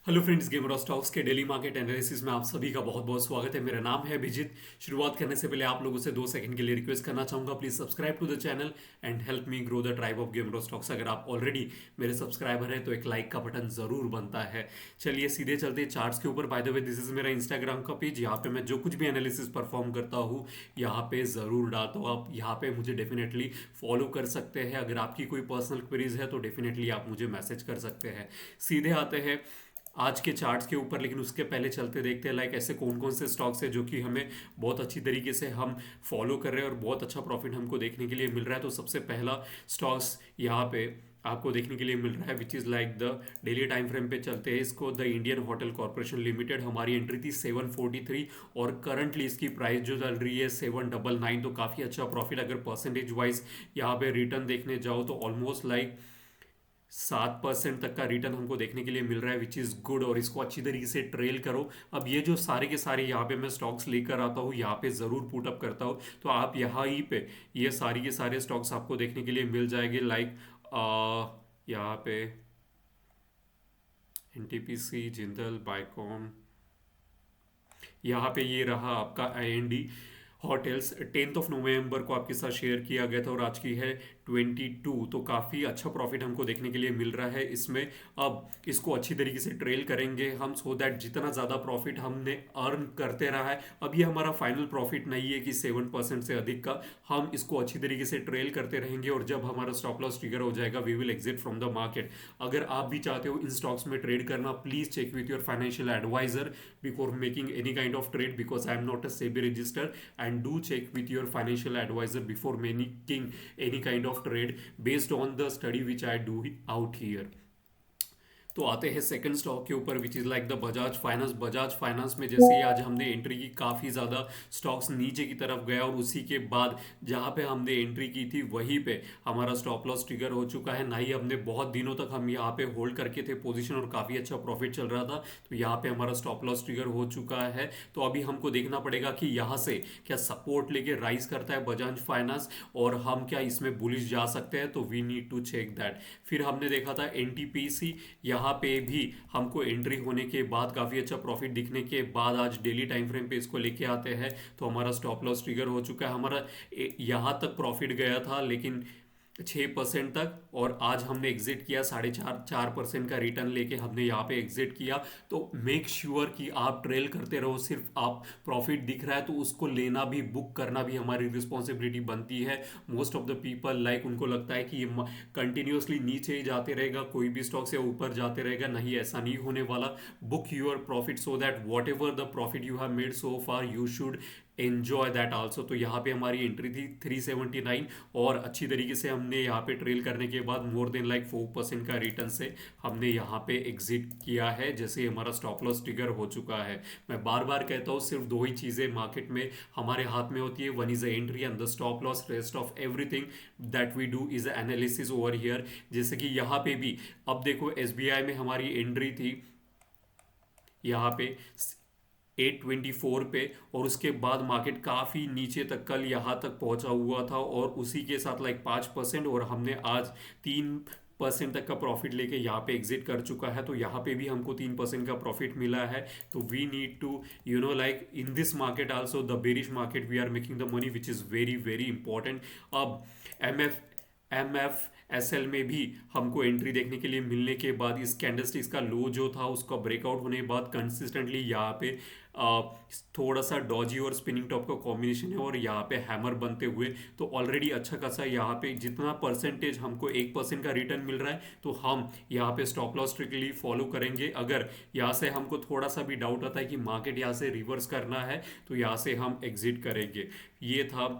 Hello friends, gamer of stocks के daily market analysis में आप सभी का बहुत बहुत स्वागत है। मेरा नाम है अभिजीत। शुरुआत करने से पहले आप लोगों से 2 सेकंड के लिए रिक्वेस्ट करना चाहूंगा, please subscribe to the channel and help me grow the tribe of gamer of stocks. अगर आप ऑलरेडी मेरे सब्सक्राइबर हैं तो एक लाइक का बटन जरूर बनता है। चलिए सीधे चलते हैं चार्ट्स के ऊपर। By the way, this is मेरा इंस्टाग्राम का पेज। यहाँ पे मैं जो कुछ भी एनालिसिस परफॉर्म करता हूँ यहाँ पे जरूर डालता हूँ। आप यहाँ पे मुझे डेफिनेटली फॉलो कर सकते हैं। अगर आपकी कोई पर्सनल क्वेरीज है तो डेफिनेटली आप मुझे मैसेज कर सकते हैं। सीधे आते हैं आज के चार्ट्स के ऊपर, लेकिन उसके पहले चलते देखते हैं लाइक ऐसे कौन कौन से स्टॉक्स है जो कि हमें बहुत अच्छी तरीके से हम फॉलो कर रहे हैं और बहुत अच्छा प्रॉफिट हमको देखने के लिए मिल रहा है। तो सबसे पहला स्टॉक्स यहाँ पे आपको देखने के लिए मिल रहा है विच is like the daily time frame पे चलते हैं इसको। The Indian hotel corporation limited, हमारी एंट्री थी 743 और करंटली इसकी प्राइस जो चल रही है 799। तो काफ़ी अच्छा प्रॉफिट। अगर परसेंटेज वाइज यहाँ पे रिटर्न देखने जाओ तो ऑलमोस्ट लाइक 7% तक का रिटर्न हमको देखने के लिए मिल रहा है विच इज़ गुड। और इसको अच्छी तरीके से ट्रेल करो। अब ये जो सारे के सारे यहाँ पे मैं स्टॉक्स लेकर आता हूँ, यहाँ पे ज़रूर पुट अप करता हूँ। तो आप यहाँ ही पे ये सारी के सारे स्टॉक्स आपको देखने के लिए मिल जाएंगे लाइक यहाँ पे एनटीपीसी, जिंदल, बाइकॉन। यहाँ पे ये रहा आपका IND होटल्स। 10 नवंबर को आपके साथ शेयर किया गया था और आज की है 22। तो काफ़ी अच्छा प्रॉफिट हमको देखने के लिए मिल रहा है इसमें। अब इसको अच्छी तरीके से ट्रेल करेंगे हम सो दैट जितना ज़्यादा प्रॉफिट हमने अर्न करते रहा है, अब ये हमारा फाइनल प्रॉफिट नहीं है कि 7% से अधिक का। हम इसको अच्छी तरीके से ट्रेल करते रहेंगे और जब हमारा स्टॉप लॉस ट्रिगर हो जाएगा we will exit from the market. अगर आप भी चाहते हो इन स्टॉक्स में ट्रेड करना, please check with your financial advisor before making any kind of trade, because I am not a SEBI register. and do check with your financial advisor before making any kind of trade based on the study which I do out here. तो आते हैं second stock के ऊपर विच is like the Bajaj finance. Bajaj finance में जैसे ही आज हमने entry की, काफ़ी ज़्यादा स्टॉक्स नीचे की तरफ गया और उसी के बाद जहाँ पे हमने एंट्री की थी वहीं पे हमारा स्टॉप लॉस ट्रिगर हो चुका है। ना ही हमने बहुत दिनों तक हम यहाँ पे होल्ड करके थे पोजीशन और काफ़ी अच्छा प्रॉफिट चल रहा था। तो यहाँ पे हमारा स्टॉप लॉस ट्रिगर हो चुका है। तो अभी हमको देखना पड़ेगा कि यहाँ से क्या सपोर्ट लेके राइज करता है बजाज फाइनेंस और हम क्या इसमें बुलिश जा सकते हैं। तो we need to check that. फिर हमने देखा था एनटीपीसी, यहाँ पे भी हमको एंट्री होने के बाद काफ़ी अच्छा प्रॉफिट दिखने के बाद आज डेली टाइम फ्रेम पे इसको लेके आते हैं तो हमारा स्टॉप लॉस ट्रिगर हो चुका है। हमारा यहाँ तक प्रॉफिट गया था लेकिन 6% तक, और आज हमने एग्जिट किया 4.5% का रिटर्न लेके हमने यहाँ पे एग्जिट किया। तो मेक श्योर कि आप ट्रेल करते रहो। सिर्फ आप प्रॉफिट दिख रहा है तो उसको लेना भी, बुक करना भी हमारी रिस्पॉन्सिबिलिटी बनती है। Most of the people like उनको लगता है कि ये कंटिन्यूसली नीचे ही जाते रहेगा, कोई भी स्टॉक से ऊपर जाते रहेगा। नहीं, ऐसा नहीं होने वाला। Book your profit so that what ever the profit you have made so far you should enjoy that also. तो यहाँ पे हमारी एंट्री थी 379 और अच्छी तरीके से हमने यहाँ पे ट्रेल करने के बाद मोर देन लाइक 4% का रिटर्न से हमने यहाँ पे एग्जिट किया है जैसे हमारा स्टॉप लॉस ट्रिगर हो चुका है। मैं बार बार कहता हूँ सिर्फ दो ही चीज़ें मार्केट में हमारे हाथ में होती है, one is the entry and the stop loss. Rest of everything that we do is analysis over here. जैसे कि यहाँ पे भी अब देखो SBI में हमारी एंट्री थी यहाँ पे 824 पे और उसके बाद मार्केट काफ़ी नीचे तक कल यहाँ तक पहुँचा हुआ था और उसी के साथ लाइक 5% और हमने आज 3% तक का प्रॉफिट लेके यहाँ पे एग्जिट कर चुका है। तो यहाँ पे भी हमको 3% का प्रॉफिट मिला है। तो we need to like in this market also the bearish market we are making the money which is very very important. अब एम एफ एस एल में भी हमको एंट्री देखने के लिए मिलने के बाद इस कैंडलस्टिक्स का लो जो था उसका ब्रेकआउट होने के बाद कंसिस्टेंटली यहाँ पे आ, थोड़ा सा डॉजी और स्पिनिंग टॉप का कॉम्बिनेशन है और यहाँ पे हैमर बनते हुए तो ऑलरेडी अच्छा खासा यहाँ पे जितना परसेंटेज हमको 1% का रिटर्न मिल रहा है तो हम यहाँ पे स्टॉप लॉस स्ट्रिक्टली फॉलो करेंगे। अगर यहाँ से हमको थोड़ा सा भी डाउट आता है कि मार्केट यहाँ से रिवर्स करना है तो यहाँ से हम एग्जिट करेंगे। ये था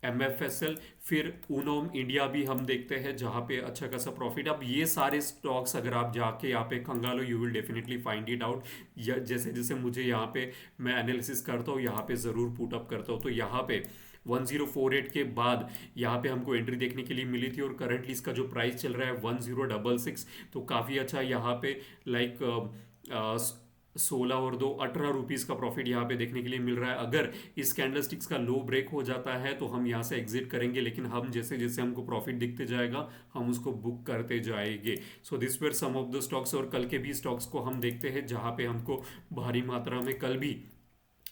MFSL। फिर ऊनोम इंडिया भी हम देखते हैं जहाँ पे अच्छा खासा प्रॉफिट। अब ये सारे स्टॉक्स अगर आप जाके यहाँ पे खंगालो you will definitely find it out. जैसे जैसे मुझे यहाँ पे मैं एनालिसिस करता हूँ यहाँ पे ज़रूर पुट अप करता हूँ। तो यहाँ पे 1048 के बाद यहाँ पे हमको एंट्री देखने के लिए मिली थी और करंटली इसका जो प्राइस चल रहा है 1066। तो काफ़ी अच्छा यहाँ पे लाइक 16 और 2 18 रुपीज़ का प्रॉफिट यहाँ पे देखने के लिए मिल रहा है। अगर इस कैंडल स्टिक्स का लो ब्रेक हो जाता है तो हम यहाँ से एग्जिट करेंगे, लेकिन हम जैसे जैसे हमको प्रॉफिट दिखते जाएगा हम उसको बुक करते जाएंगे। So this were some of the stocks. और कल के भी स्टॉक्स को हम देखते हैं जहाँ पे हमको भारी मात्रा में कल भी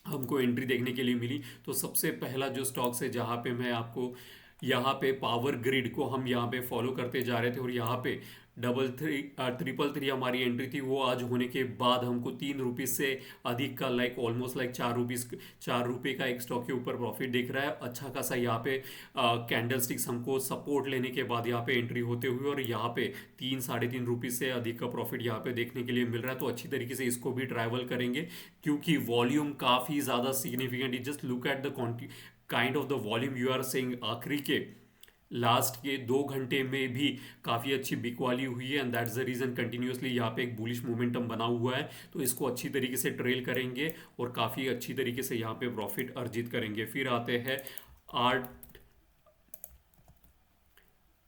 हमको एंट्री देखने के लिए मिली। तो सबसे पहला जो स्टॉक्स है जहाँ पे मैं आपको यहाँ पे पावर ग्रिड को हम यहाँ पे फॉलो करते जा रहे थे, और यहाँ पे ट्रिपल थ्री हमारी एंट्री थी, वो आज होने के बाद हमको 3 रुपीज़ से अधिक का लाइक ऑलमोस्ट लाइक 4 रुपीज़ 4 रुपये का एक स्टॉक के ऊपर प्रॉफिट दिख रहा है। अच्छा खासा यहाँ पे कैंडल स्टिक्स हमको सपोर्ट लेने के बाद यहाँ पे एंट्री होते हुए, और यहाँ पे 3 साढ़े 3 रुपये से अधिक का प्रॉफिट यहाँ पे देखने के लिए मिल रहा है। तो अच्छी तरीके से इसको भी ट्रैवल करेंगे क्योंकि वॉल्यूम काफ़ी ज़्यादा सिग्निफिकेंट है। Just look at the kind of the volume you are seeing. आखिरी के लास्ट के 2 घंटे में भी काफ़ी अच्छी बिकवाली हुई है, and that's the reason continuously यहाँ पे एक बुलिश मोमेंटम बना हुआ है। तो इसको अच्छी तरीके से ट्रेल करेंगे और काफ़ी अच्छी तरीके से यहाँ पे प्रॉफिट अर्जित करेंगे। फिर आते हैं art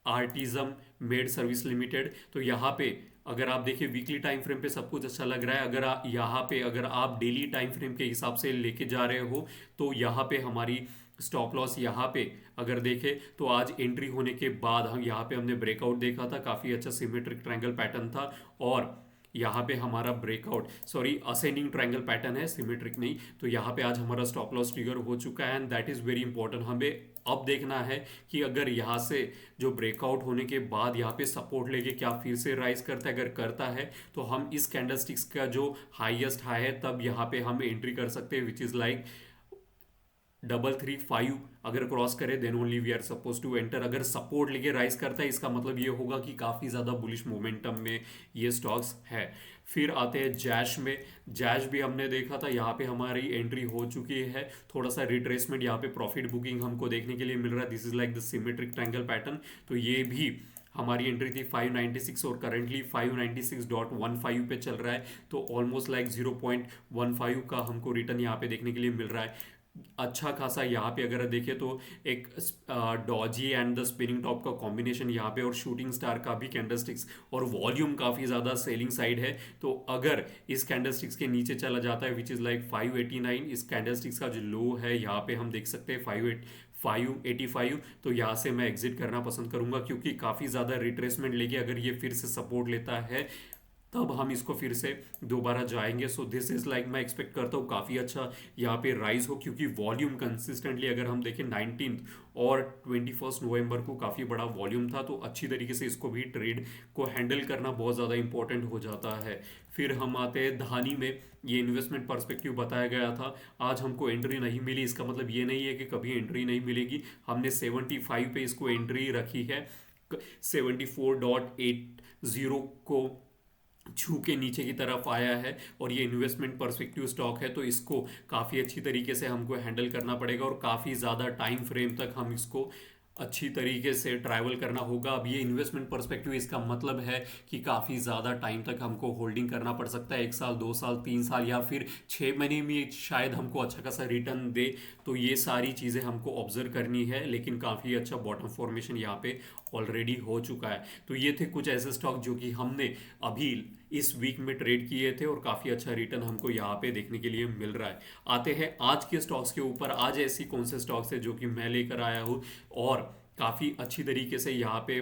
autism made service limited. तो यहाँ पे अगर आप देखिए वीकली टाइम फ्रेम पे सब कुछ अच्छा लग रहा है। अगर यहाँ पे अगर आप डेली टाइम फ्रेम के हिसाब से लेके जा रहे हो तो यहाँ पे हमारी स्टॉप लॉस यहाँ पे अगर देखें तो आज एंट्री होने के बाद हम यहाँ पे हमने ब्रेकआउट देखा था, काफ़ी अच्छा सिमेट्रिक ट्रायंगल पैटर्न था, और यहाँ पे हमारा breakout sorry ascending triangle pattern है, सिमेट्रिक नहीं। तो यहाँ पे आज हमारा स्टॉप लॉस ट्रिगर हो चुका है, and that is very important. हमें अब देखना है कि अगर यहाँ से जो ब्रेकआउट होने के बाद यहाँ पे सपोर्ट लेके क्या फिर से राइज करता है। अगर करता है तो हम इस कैंडलस्टिक्स का जो हाईएस्ट हाई है तब यहाँ पे हम एंट्री कर सकते हैं, विच इज़ लाइक 335। अगर क्रॉस करे then only we are suppose to enter. अगर सपोर्ट लेके राइज करता है इसका मतलब ये होगा कि काफ़ी ज़्यादा बुलिश मोमेंटम में ये स्टॉक्स है। फिर आते हैं जैश में। जैश भी हमने देखा था, यहाँ पे हमारी एंट्री हो चुकी है। थोड़ा सा रिट्रेसमेंट यहाँ पे प्रॉफिट बुकिंग हमको देखने के लिए मिल रहा है। This is like the symmetric triangle pattern. तो ये भी हमारी एंट्री थी 596 और करंटली 596.15 पे चल रहा है। तो ऑलमोस्ट लाइक 0.15 का हमको रिटर्न यहाँ पे देखने के लिए मिल रहा है। अच्छा खासा यहाँ पे अगर देखें तो एक Doge and the spinning top का कॉम्बिनेशन यहाँ पे, और शूटिंग स्टार का भी कैंडलस्टिक्स, और वॉल्यूम काफ़ी ज़्यादा सेलिंग साइड है। तो अगर इस कैंडलस्टिक्स के नीचे चला जाता है विच इज़ लाइक 589, इस कैंडलस्टिक्स का जो लो है यहाँ पे हम देख सकते हैं 585। तो यहाँ से मैं एग्जिट करना पसंद करूंगा क्योंकि काफ़ी ज़्यादा रिट्रेसमेंट लेके अगर ये फिर से सपोर्ट लेता है तब हम इसको फिर से दोबारा जाएंगे। सो दिस इज लाइक मैं एक्सपेक्ट करता हूँ काफ़ी अच्छा यहाँ पे राइज हो, क्योंकि वॉल्यूम कंसिस्टेंटली अगर हम देखें 19 और 21 नवंबर को काफ़ी बड़ा वॉल्यूम था। तो अच्छी तरीके से इसको भी ट्रेड को हैंडल करना बहुत ज़्यादा इंपॉर्टेंट हो जाता है। फिर हम आते हैं धानी में। ये इन्वेस्टमेंट पर्सपेक्टिव बताया गया था, आज हमको एंट्री नहीं मिली। इसका मतलब ये नहीं है कि कभी एंट्री नहीं मिलेगी। हमने 75 पे इसको एंट्री रखी है, 74.80 को छू के नीचे की तरफ आया है, और ये इन्वेस्टमेंट पर्सपेक्टिव स्टॉक है। तो इसको काफ़ी अच्छी तरीके से हमको हैंडल करना पड़ेगा और काफ़ी ज़्यादा टाइम फ्रेम तक हम इसको अच्छी तरीके से ट्रैवल करना होगा। अब ये इन्वेस्टमेंट पर्सपेक्टिव इसका मतलब है कि काफ़ी ज़्यादा टाइम तक हमको होल्डिंग करना पड़ सकता है, 1 साल 2 साल 3 साल या फिर 6 महीने में शायद हमको अच्छा खासा रिटर्न दे। तो ये सारी चीज़ें हमको ऑब्जर्व करनी है, लेकिन काफ़ी अच्छा बॉटम फॉर्मेशन यहाँ पे ऑलरेडी हो चुका है। तो ये थे कुछ ऐसे स्टॉक जो कि हमने अभी इस वीक में ट्रेड किए थे और काफ़ी अच्छा रिटर्न हमको यहाँ पे देखने के लिए मिल रहा है। आते हैं आज के स्टॉक्स के ऊपर। आज ऐसी कौन से स्टॉक्स है जो कि मैं लेकर आया हूँ और काफ़ी अच्छी तरीके से यहाँ पे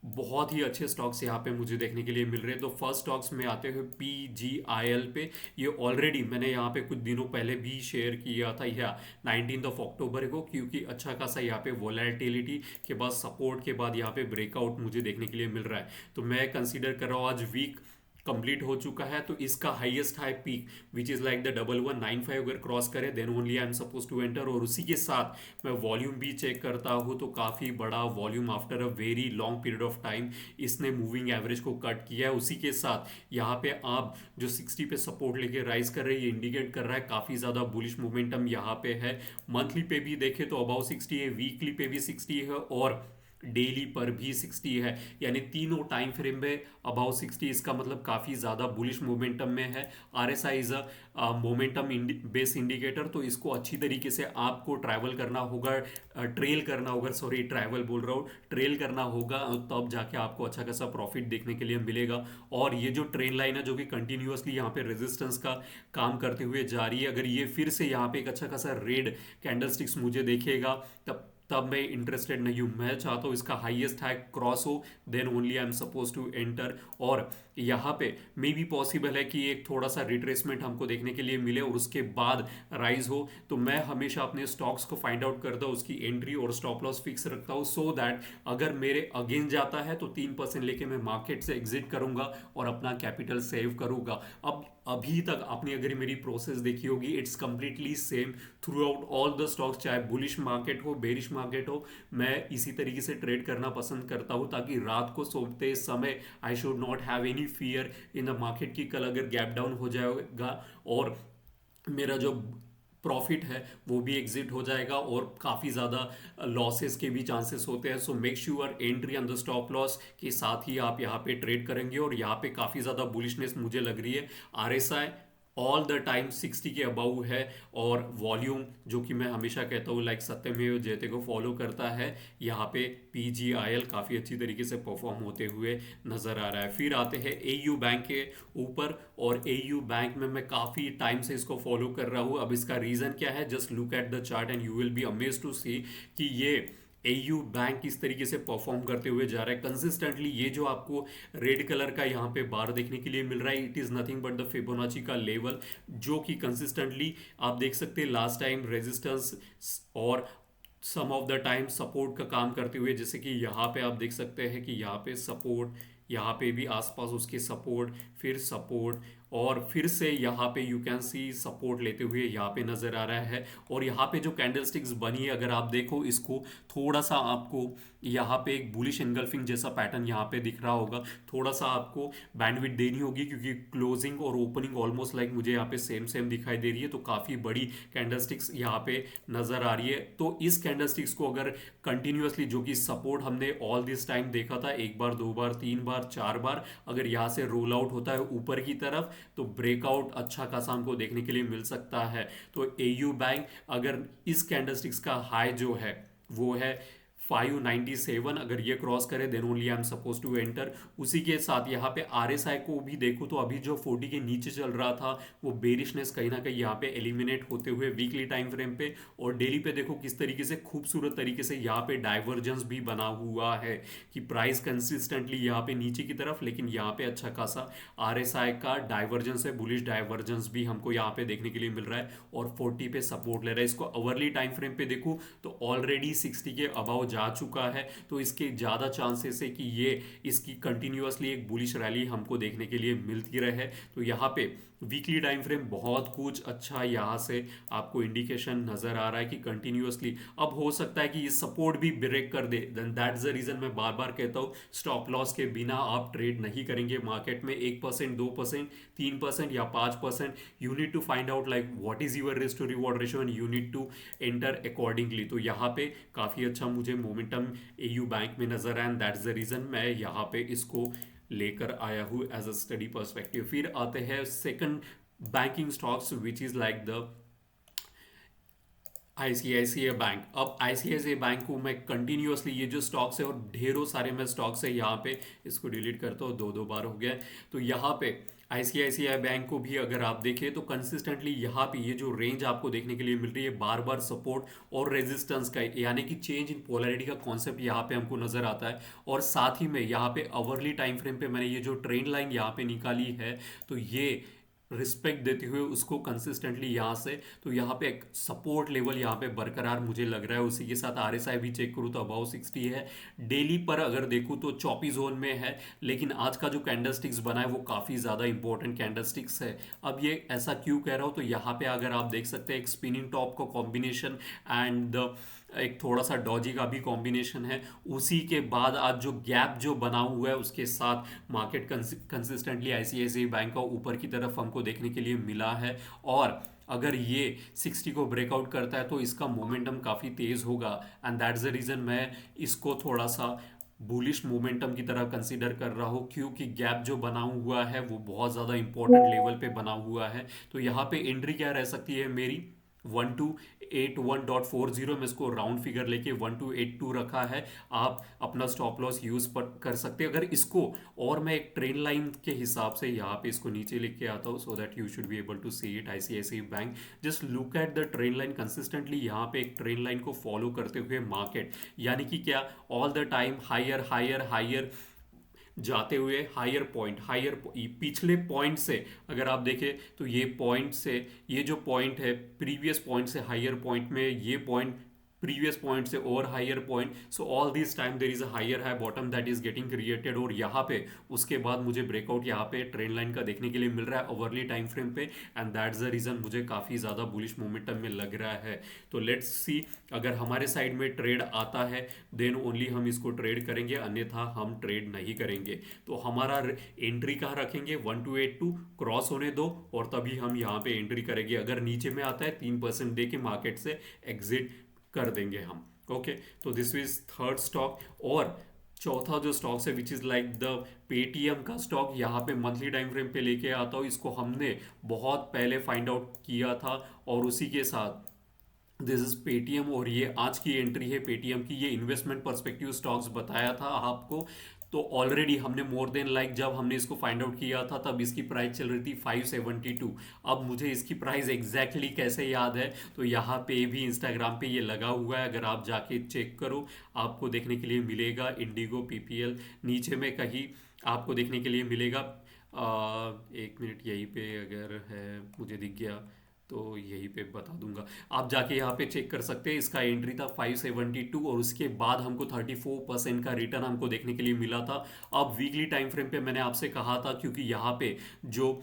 बहुत ही अच्छे स्टॉक्स यहाँ पे मुझे देखने के लिए मिल रहे हैं। तो फर्स्ट स्टॉक्स में आते हुए PGIL पे। ये ऑलरेडी मैंने यहाँ पे कुछ दिनों पहले भी शेयर किया था, या 19 अक्टूबर को, क्योंकि अच्छा खासा यहाँ पे वोलेटिलिटी के बाद सपोर्ट के बाद यहाँ पे ब्रेकआउट मुझे देखने के लिए मिल रहा है। तो मैं कंसीडर कर रहा हूँ आज वीक कंप्लीट हो चुका है, तो इसका highest high peak which is like the 1195 अगर क्रॉस करे then only I am suppose to enter. और उसी के साथ मैं वॉल्यूम भी चेक करता हूँ, तो काफ़ी बड़ा volume after a very long period of time इसने मूविंग एवरेज को कट किया है। उसी के साथ यहाँ पे आप जो 60 पे सपोर्ट लेके राइज कर रहे हैं, ये इंडिकेट कर रहा है काफ़ी ज़्यादा बुलिश मोमेंटम यहाँ पे है। मंथली पे भी देखे तो अबाउ 60 है, वीकली पे भी 60 है, और डेली पर भी 60 है, यानी तीनों टाइम फ्रेम में अबाउट 60। इसका मतलब काफ़ी ज़्यादा बुलिश मोमेंटम में है। RSI is a momentum base indicator, तो इसको अच्छी तरीके से आपको ट्रैवल करना होगा, ट्रेल करना होगा, सॉरी ट्रैवल बोल रहा हूँ, ट्रेल करना होगा, तब जाके आपको अच्छा खासा प्रॉफिट देखने के लिए मिलेगा। और ये जो ट्रेन लाइन है जो कि कंटिन्यूअसली यहाँ पे रेजिस्टेंस का काम करते हुए जा रही है, अगर ये फिर से यहाँ पे एक अच्छा खासा रेड कैंडलस्टिक्स मुझे देखेगा, तब तब मैं इंटरेस्टेड नहीं हूँ। मैं चाहता हूँ इसका हाईएस्ट हाई क्रॉस हो, then only I am suppose to enter. और यहाँ पे मे बी पॉसिबल है कि एक थोड़ा सा रिट्रेसमेंट हमको देखने के लिए मिले और उसके बाद राइज हो। तो मैं हमेशा अपने स्टॉक्स को फाइंड आउट करता हूँ, उसकी एंट्री और स्टॉप लॉस फिक्स रखता हूँ, सो दैट अगर मेरे अगेंस्ट जाता है तो 3% लेके मैं मार्केट से एग्जिट करूंगा और अपना कैपिटल सेव करूंगा। अब अभी तक आपने अगर मेरी प्रोसेस देखी होगी, it's completely same through out all the stocks, चाहे बुलिश मार्केट हो बेरिश मार्केट हो, मैं इसी तरीके से ट्रेड करना पसंद करता हूँ, ताकि रात को सोते समय I should not have any fear in the market की कल अगर गैप डाउन हो जाएगा और मेरा जो प्रॉफिट है वो भी एग्जिट हो जाएगा, और काफ़ी ज़्यादा लॉसेस के भी चांसेस होते हैं। So make sure entry on the stop loss के साथ ही आप यहाँ पे ट्रेड करेंगे। और यहाँ पे काफ़ी ज़्यादा बुलिशनेस मुझे लग रही है। RSI ऑल द टाइम 60 के अबाउ है, और वॉल्यूम जो कि मैं हमेशा कहता हूँ लाइक सत्यमेव जयते को फॉलो करता है, यहाँ पे PGIL काफ़ी अच्छी तरीके से परफॉर्म होते हुए नज़र आ रहा है। फिर आते हैं AU बैंक के ऊपर, और AU बैंक में मैं काफ़ी टाइम से इसको फॉलो कर रहा हूँ। अब इसका रीज़न क्या है, just look at the chart and you will be amazed to see कि ये AU बैंक किस तरीके से परफॉर्म करते हुए जा रहा है कंसिस्टेंटली। ये जो आपको रेड कलर का यहाँ पे बार देखने के लिए मिल रहा है, it is nothing but the Fibonacci का लेवल, जो कि कंसिस्टेंटली आप देख सकते हैं लास्ट टाइम रेजिस्टेंस और सम ऑफ द टाइम सपोर्ट का काम करते हुए, जैसे कि यहाँ पे आप देख सकते हैं कि यहाँ पे सपोर्ट, यहाँ पे भी आसपास उसके सपोर्ट, फिर सपोर्ट, और फिर से यहाँ पे यू कैन सी सपोर्ट लेते हुए यहाँ पे नज़र आ रहा है। और यहाँ पे जो कैंडलस्टिक्स बनी है, अगर आप देखो इसको थोड़ा सा, आपको यहाँ पे एक बुलिश एंगल्फिंग जैसा पैटर्न यहाँ पे दिख रहा होगा। थोड़ा सा आपको बैंडविड्थ देनी होगी, क्योंकि क्लोजिंग और ओपनिंग ऑलमोस्ट लाइक मुझे यहाँ पे सेम सेम दिखाई दे रही है, तो काफ़ी बड़ी कैंडलस्टिक्स यहाँ पे नज़र आ रही है। तो इस कैंडलस्टिक्स को अगर कंटिन्यूअसली, जो कि सपोर्ट हमने ऑल दिस टाइम देखा था, एक बार, दो बार, तीन बार, चार बार, अगर यहाँ से रोल आउट होता है ऊपर की तरफ, तो ब्रेकआउट अच्छा खासा हमको देखने के लिए मिल सकता है। तो AU बैंक अगर इस कैंडलस्टिक्स का हाई जो है वो है 597, अगर ये क्रॉस करे then only I am suppose to enter. उसी के साथ यहाँ पे RSI को भी देखो तो अभी जो 40 के नीचे चल रहा था, वो बेरिशनेस कहीं ना कहीं यहाँ पे एलिमिनेट होते हुए वीकली टाइम फ्रेम पे और डेली पे देखो किस तरीके से खूबसूरत तरीके से यहाँ पे डाइवर्जेंस भी बना हुआ है, कि प्राइस कंसिस्टेंटली यहाँ पे नीचे की तरफ, लेकिन यहाँ पे अच्छा खासा RSI का डाइवर्जेंस है, बुलिश डाइवर्जेंस भी हमको यहाँ पे देखने के लिए मिल रहा है, और 40 पे सपोर्ट ले रहा है। इसको अवरली टाइम फ्रेम पे देखो तो ऑलरेडी 60 के अबाउ जा चुका है, तो इसके ज़्यादा चांसेस है कि ये इसकी कंटिन्यूअसली एक बुलिश रैली हमको देखने के लिए मिलती रहे। तो यहाँ पे वीकली टाइम फ्रेम बहुत कुछ अच्छा यहाँ से आपको इंडिकेशन नज़र आ रहा है कि कंटिन्यूअसली अब हो सकता है कि ये सपोर्ट भी ब्रेक कर दे। देन दैट्स द रीज़न मैं बार बार कहता हूँ स्टॉप लॉस के बिना आप ट्रेड नहीं करेंगे मार्केट में। 1%, 2%, 3% या 5%, you need to find out like what is your risk to reward ratio and you need to enter accordingly. तो यहाँ पे काफ़ी अच्छा मुझे मोमेंटम AU बैंक में नज़र आया, एंड दैट्स द रीज़न मैं यहाँ पे इसको लेकर आया हूँ एज अ स्टडी पर्सपेक्टिव। फिर आते हैं second banking stocks which is like the ICICI bank. अब ICICI बैंक को मैं कंटिन्यूअसली, ये जो स्टॉक्स है और ढेरों सारे मैं स्टॉक्स है यहाँ पे, इसको डिलीट करता हूँ, दो दो बार हो गया। तो यहाँ पे ICICI बैंक को भी अगर आप देखें तो कंसिस्टेंटली यहाँ पे ये जो रेंज आपको देखने के लिए मिल रही है, बार बार सपोर्ट और रेजिस्टेंस का, यानी कि चेंज इन पोलैरिटी का कॉन्सेप्ट यहाँ पे हमको नजर आता है। और साथ ही में यहाँ पे अवरली टाइम फ्रेम पे मैंने ये जो ट्रेंड लाइन यहाँ पे निकाली है, तो ये रिस्पेक्ट देते हुए उसको कंसिस्टेंटली यहाँ से, तो यहाँ पे एक सपोर्ट लेवल यहाँ पे बरकरार मुझे लग रहा है। उसी के साथ RSI भी चेक करूँ तो अबाउ 60 है। डेली पर अगर देखूँ तो चौपी जोन में है, लेकिन आज का जो कैंडलस्टिक्स बना है वो काफ़ी ज़्यादा इंपॉर्टेंट कैंडलस्टिक्स है। अब ये ऐसा क्यों कह रहा हूँ, तो यहाँ पे अगर आप देख सकते हैं एक स्पिनिंग टॉप का कॉम्बिनेशन एंड एक थोड़ा सा डॉजी का भी कॉम्बिनेशन है। उसी के बाद आज जो गैप जो बना हुआ है उसके साथ मार्केट कंसिस्टेंटली ICICI बैंक का ऊपर की तरफ हमको देखने के लिए मिला है। और अगर ये 60 को ब्रेकआउट करता है तो इसका मोमेंटम काफ़ी तेज़ होगा, एंड दैट्स द रीज़न मैं इसको थोड़ा सा बुलिश मोमेंटम की तरह कंसीडर कर रहा हूँ, क्योंकि गैप जो बना हुआ है वो बहुत ज़्यादा इंपॉर्टेंट लेवल पे बना हुआ है। तो यहाँ पे एंट्री क्या रह सकती है मेरी, 1281.40 में इसको राउंड फिगर लेके 1282 रखा है। आप अपना स्टॉप लॉस यूज पर कर सकते हैं अगर इसको, और मैं एक ट्रेन लाइन के हिसाब से यहाँ पे इसको नीचे लिख के आता हूँ so that you should be able to see it. ICICI bank, just look at the trend line consistently, यहाँ पे एक ट्रेन लाइन को फॉलो करते हुए मार्केट, यानी कि क्या, all the time higher higher higher जाते हुए हायर पॉइंट, हायर पिछले पॉइंट से अगर आप देखें तो ये पॉइंट से, ये जो पॉइंट है प्रीवियस पॉइंट से हायर पॉइंट में, ये पॉइंट प्रीवियस पॉइंट से और higher point, so all this time there is a higher high bottom that is getting created, और यहाँ पे उसके बाद मुझे ब्रेकआउट यहाँ पे ट्रेंड लाइन का देखने के लिए मिल रहा है ओवरली टाइम फ्रेम पे, एंड दैट्स द रीजन मुझे काफ़ी ज़्यादा बुलिश मोमेंटम में लग रहा है। तो लेट्स सी, अगर हमारे साइड में ट्रेड आता है देन ओनली हम इसको ट्रेड करेंगे, अन्यथा हम ट्रेड नहीं करेंगे। तो हमारा एंट्री कहाँ रखेंगे, 1282 क्रॉस होने दो और तभी हम यहाँ पे एंट्री करेंगे। अगर नीचे में आता है 3% दे के मार्केट से एग्जिट कर देंगे हम। ओके, तो दिस इज थर्ड स्टॉक। और चौथा जो स्टॉक्स है विच इज़ लाइक द पेटीएम का स्टॉक, यहाँ पे मंथली टाइम फ्रेम पे लेके आता हूँ। इसको हमने बहुत पहले फाइंड आउट किया था, और उसी के साथ दिस इज पेटीएम, और ये आज की एंट्री है पेटीएम की। ये इन्वेस्टमेंट पर्सपेक्टिव स्टॉक्स बताया था आपको। तो ऑलरेडी हमने मोर देन लाइक, जब हमने इसको फाइंड आउट किया था तब इसकी प्राइस चल रही थी 572। अब मुझे इसकी प्राइस एग्जैक्टली कैसे याद है, तो यहाँ पे भी इंस्टाग्राम पे ये लगा हुआ है, अगर आप जाके चेक करो आपको देखने के लिए मिलेगा। इंडिगो पीपीएल नीचे में कहीं आपको देखने के लिए मिलेगा। एक मिनट, यहीं पे अगर है मुझे दिख गया तो यहीं पे बता दूंगा, आप जाके यहाँ पे चेक कर सकते हैं। इसका एंट्री था 572 और उसके बाद हमको 34% का रिटर्न हमको देखने के लिए मिला था। अब वीकली टाइम फ्रेम पे मैंने आपसे कहा था, क्योंकि यहाँ पे जो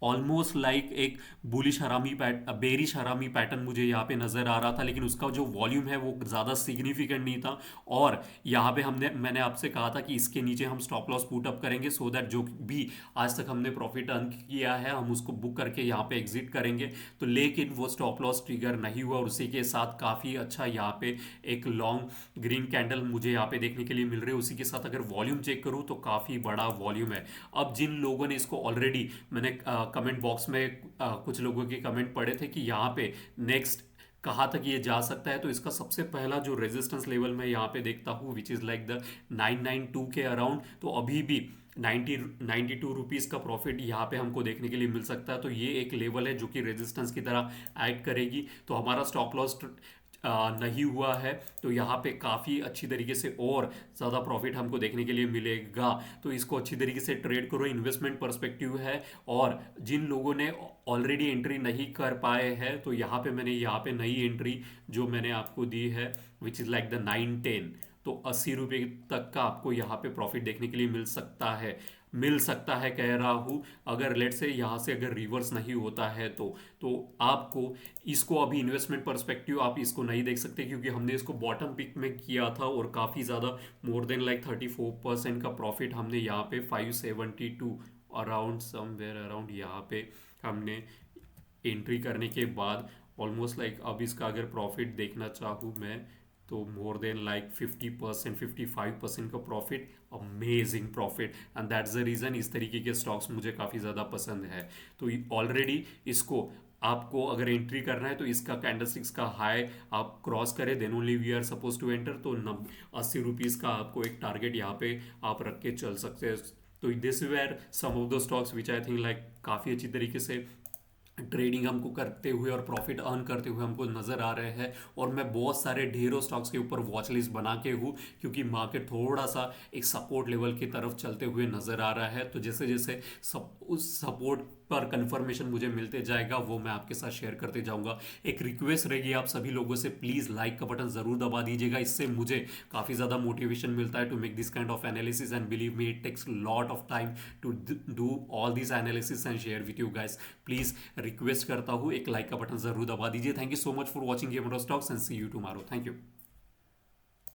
ऑलमोस्ट लाइक एक बुलिश हरामी बेरिश हरामी पैटर्न मुझे यहाँ पे नज़र आ रहा था, लेकिन उसका जो वॉल्यूम है वो ज़्यादा सिग्निफिकेंट नहीं था। और यहाँ पे मैंने आपसे कहा था कि इसके नीचे हम स्टॉप लॉस पुट अप करेंगे, सो दैट जो भी आज तक हमने प्रॉफिट अर्न किया है हम उसको बुक करके यहाँ पे एग्जिट करेंगे। तो लेकिन वो स्टॉप लॉस ट्रिगर नहीं हुआ, और उसी के साथ काफ़ी अच्छा यहाँ पे एक लॉन्ग ग्रीन कैंडल मुझे यहाँ पे देखने के लिए मिल रही है। उसी के साथ अगर वॉल्यूम चेक करूँ तो काफ़ी बड़ा वॉल्यूम है। अब जिन लोगों ने इसको ऑलरेडी, मैंने कमेंट बॉक्स में कुछ लोगों के कमेंट पढ़े थे कि यहाँ पे नेक्स्ट कहाँ तक ये जा सकता है, तो इसका सबसे पहला जो रेजिस्टेंस लेवल मैं यहाँ पे देखता हूँ विच इज़ लाइक द 992 के अराउंड। तो अभी भी 92 रुपीज़ का प्रॉफिट यहाँ पे हमको देखने के लिए मिल सकता है। तो ये एक लेवल है जो कि रेजिस्टेंस की तरह एक्ट करेगी। तो हमारा स्टॉप लॉस नहीं हुआ है, तो यहाँ पे काफ़ी अच्छी तरीके से और ज़्यादा प्रॉफिट हमको देखने के लिए मिलेगा। तो इसको अच्छी तरीके से ट्रेड करो, इन्वेस्टमेंट पर्सपेक्टिव है। और जिन लोगों ने ऑलरेडी एंट्री नहीं कर पाए हैं, तो यहाँ पे मैंने यहाँ पे नई एंट्री जो मैंने आपको दी है विच इज़ लाइक द 910, तो 80 रुपये तक का आपको यहाँ पे प्रॉफिट देखने के लिए मिल सकता है कह रहा हूँ। अगर लेट से यहाँ से अगर रिवर्स नहीं होता है तो आपको इसको अभी इन्वेस्टमेंट पर्सपेक्टिव आप इसको नहीं देख सकते, क्योंकि हमने इसको बॉटम पिक में किया था और काफ़ी ज़्यादा मोर देन लाइक 34% का प्रॉफिट हमने यहाँ पे 572 अराउंड समवेयर अराउंड यहाँ पे हमने एंट्री करने के बाद ऑलमोस्ट लाइक, अब इसका अगर प्रॉफिट देखना चाहूँ मैं तो मोर देन लाइक 50% 55% का profit, amazing profit, and that's the reason इस तरीके के स्टॉक्स मुझे काफ़ी ज़्यादा पसंद है। तो ऑलरेडी इसको आपको अगर एंट्री करना है तो इसका कैंडलस्टिक्स का हाई आप क्रॉस करें then only we are suppose to enter. तो 80 रुपीज़ का आपको एक टारगेट यहाँ पे आप रख के चल सकते हैं। तो this were some of the stocks which I think like काफ़ी अच्छी तरीके से ट्रेडिंग हमको करते हुए और प्रॉफिट अर्न करते हुए हमको नज़र आ रहे हैं। और मैं बहुत सारे ढेरों स्टॉक्स के ऊपर वॉच लिस्ट बना के हूँ, क्योंकि मार्केट थोड़ा सा एक सपोर्ट लेवल की तरफ चलते हुए नज़र आ रहा है। तो जैसे जैसे उस सपोर्ट पर कंफर्मेशन मुझे मिलते जाएगा वो मैं आपके साथ शेयर करते जाऊंगा। एक रिक्वेस्ट रहेगी आप सभी लोगों से, प्लीज़ लाइक का बटन ज़रूर दबा दीजिएगा, इससे मुझे काफ़ी ज़्यादा मोटिवेशन मिलता है to make this kind of analysis, and believe me it takes lot of time to do all this analysis and share with you guys. Please request करता हूँ एक लाइक का बटन ज़रूर दबा दीजिए। Thank you so much for watching game stocks and see you tomorrow. Thank you.